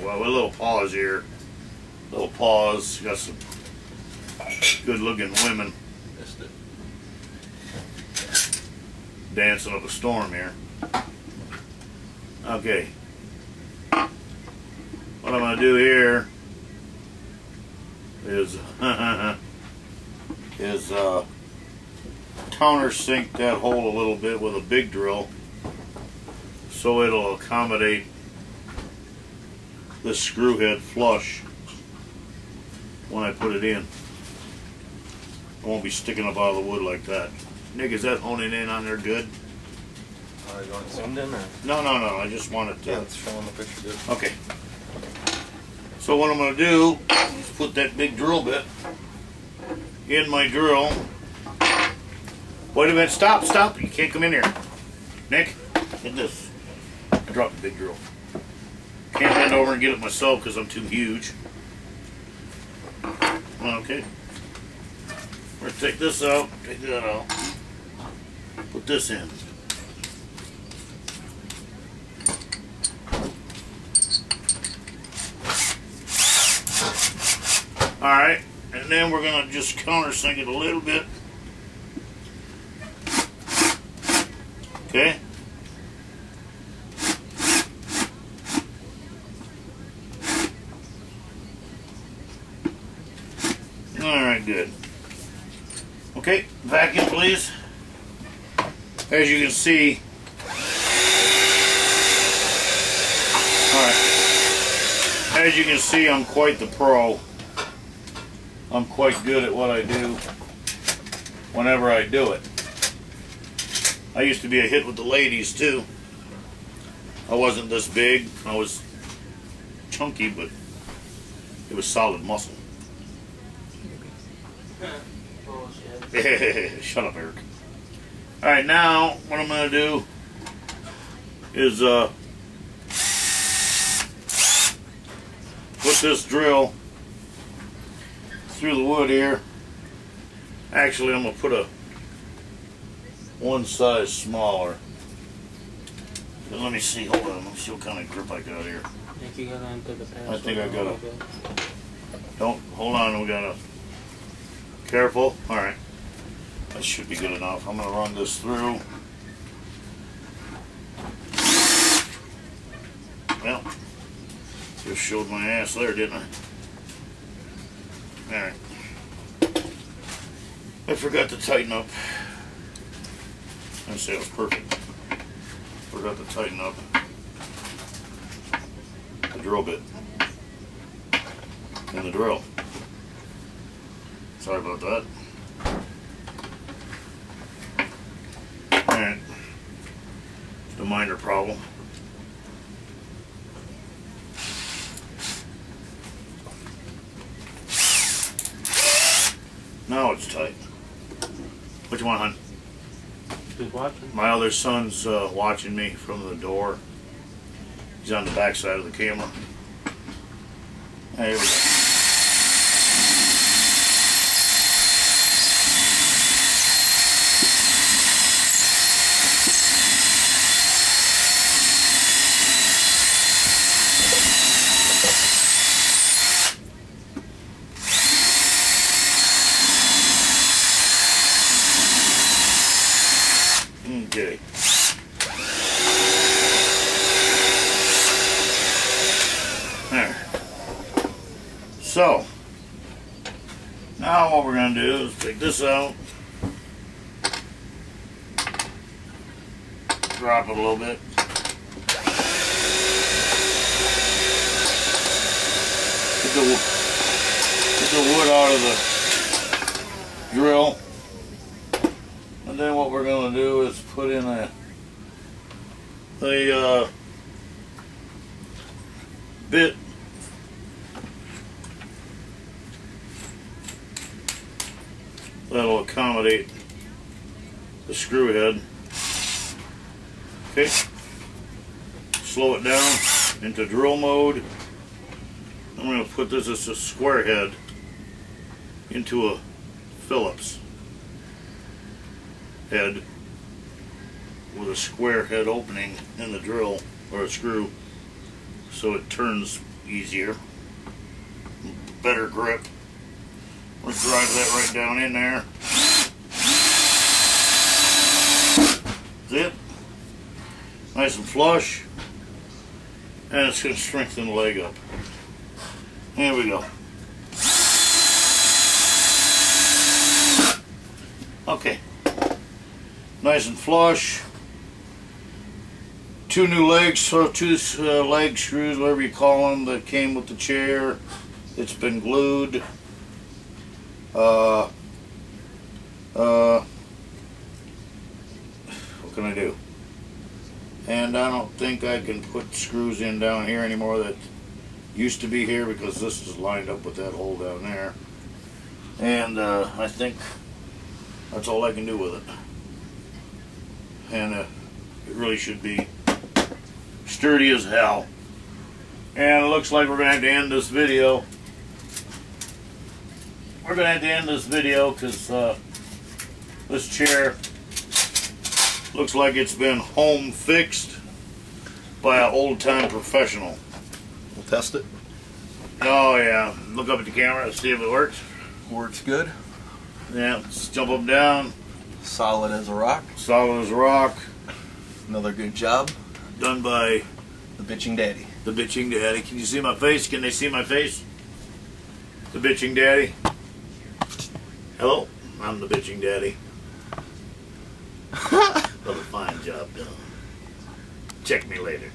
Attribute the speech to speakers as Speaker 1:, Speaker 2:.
Speaker 1: well, a little pause here. Little pause. Got some good-looking women dancing up a storm here. Okay. What I'm going to do here is countersink that hole a little bit with a big drill so it'll accommodate this screw head flush when I put it in. It won't be sticking up out of the wood like that. Nick, is that honing in on there good?
Speaker 2: Are you going zoomed in or?
Speaker 1: No, I just want it to.
Speaker 2: Yeah, it's showing the picture good.
Speaker 1: Okay. So what I'm going to do is put that big drill bit in my drill. Wait a minute, stop. You can't come in here. Nick, get this. I dropped the big drill. Can't bend over and get it myself because I'm too huge. Okay. We're going to take this out, take that out, put this in. Alright, and then we're going to just countersink it a little bit. Okay. Alright, good. Okay, vacuum please. As you can see, alright, as you can see, I'm quite the pro. I'm quite good at what I do whenever I do it. I used to be a hit with the ladies too. I wasn't this big. I was chunky, but it was solid muscle. Shut up, Eric. Alright, now what I'm going to do is put this drill through the wood here. Actually, I'm going to put a one size smaller. But let me see, hold on, let me see what kind of grip I got here. I think I got a, don't, hold on, we got a, careful, alright. That should be good enough. I'm going to run this through. Well, just showed my ass there, didn't I? Alright. I forgot to tighten up. I say it was perfect. Forgot to tighten up the drill bit and the drill. Sorry about that. Alright. Just a minor problem. Now it's tight. What you want, hon?
Speaker 3: Who's watching?
Speaker 1: My other son's watching me from the door. He's on the back side of the camera. There we go. Okay. There. So, now what we're going to do is take this out, drop it a little bit, get the wood out of the drill. And then what we're going to do is put in a bit that'll accommodate the screw head. Okay, slow it down into drill mode. I'm going to put this as a square head into a Phillips head with a square head opening in the drill or a screw, so it turns easier, better grip. We'll drive that right down in there. That's it. Nice and flush. And it's going to strengthen the leg up. Here we go. Okay. Nice and flush. Two new legs, so two leg screws, whatever you call them, that came with the chair. It's been glued. What can I do? And I don't think I can put screws in down here anymore that used to be here, because this is lined up with that hole down there. And I think that's all I can do with it. And it really should be sturdy as hell. And it looks like we're going to have to end this video. We're going to have to end this video because this chair looks like it's been home fixed by an old-time professional.
Speaker 2: We'll test it.
Speaker 1: Oh yeah, look up at the camera and see if it works.
Speaker 2: Works good.
Speaker 1: Yeah, let's jump up and down.
Speaker 2: Solid as a rock.
Speaker 1: Solid as a rock.
Speaker 2: Another good job.
Speaker 1: Done by
Speaker 2: The Bitching Daddy.
Speaker 1: the Bitching Daddy. Can you see my face? Can they see my face? The Bitching Daddy. Hello, I'm the Bitching Daddy. Another fine job done. Check me later.